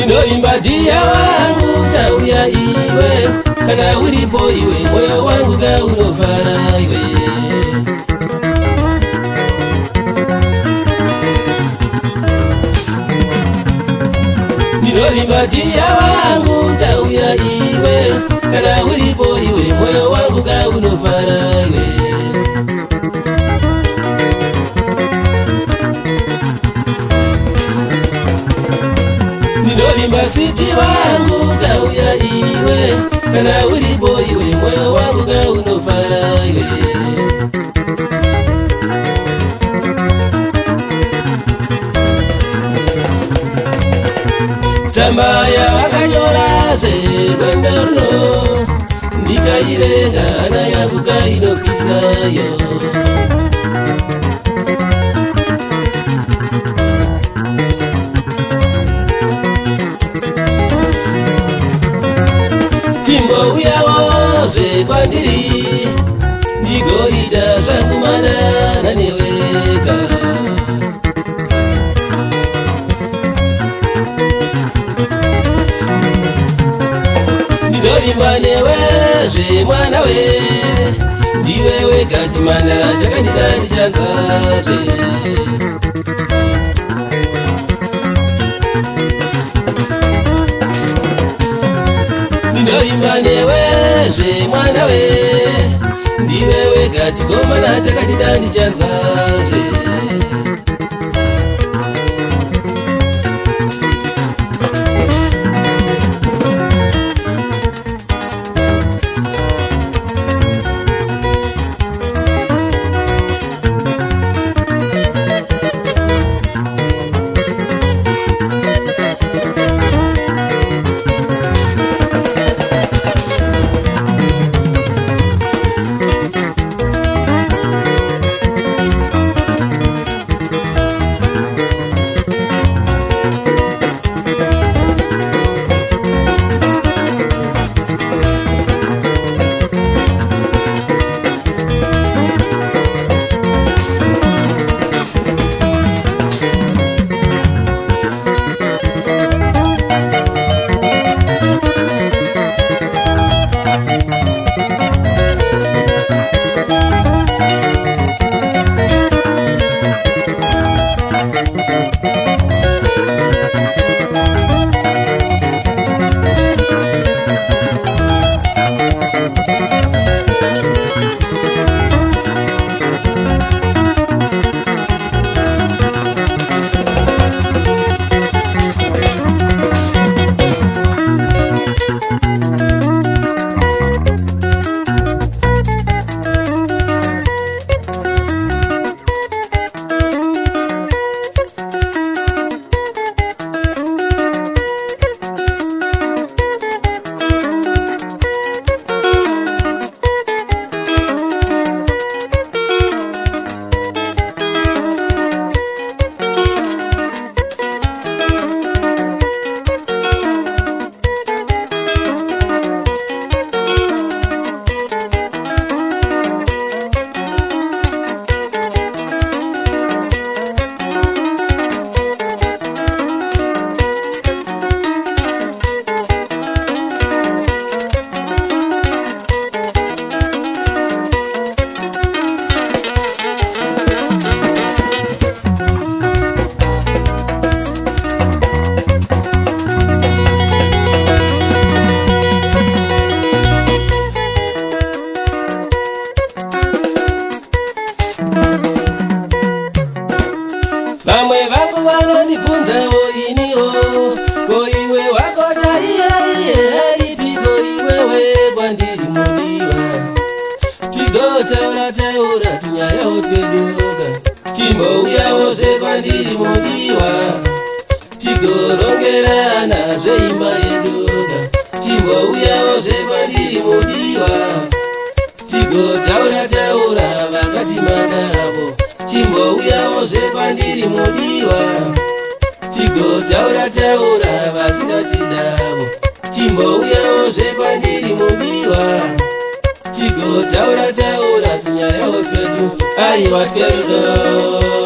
Ninoimba dia wangu tauya iwe, kana uripo iwe, moyo wangu gaunofara iwe. Ninoimba dia wangu tauya iwe, kana uripo iwe, moyo wangu gaunofara iwe. Ninoimba siti wangu tauya iwe, kana uripo iwe, moyo wangu gaunofara iwe. Tambaya wakanyora rwendo runo, ndikaivenga hana yangu kainopisayo. Timbouyawo kwandiri, ndigoita zvangu manana neweka. Ndoimba newe mwana we, ndiwe wega chimandara chakandida ndichanzazve. Ndoimba newe mwana we, ndiwe wega chikomana chakandida ndichanzazve. Vamwe vangu vanondibvunzawo iniwo, ko iwe wakochaiye ipi, ko iwewe kwandiri mudiwa. Tigotaura tunyayawo tweduka, chimbouyawo kwandiri mudiwa. Tigorongerana imba yeduka, chimbouyawo kwandiri mudiwa. Tigotaura vakati manavo, chimbouyawo kwandiri mudiwa. Tigotaura vasingatidavo, chimbouyawo kwandiri mudiwa. Tigotaura tunyayawo twedu, aiwa twerudo.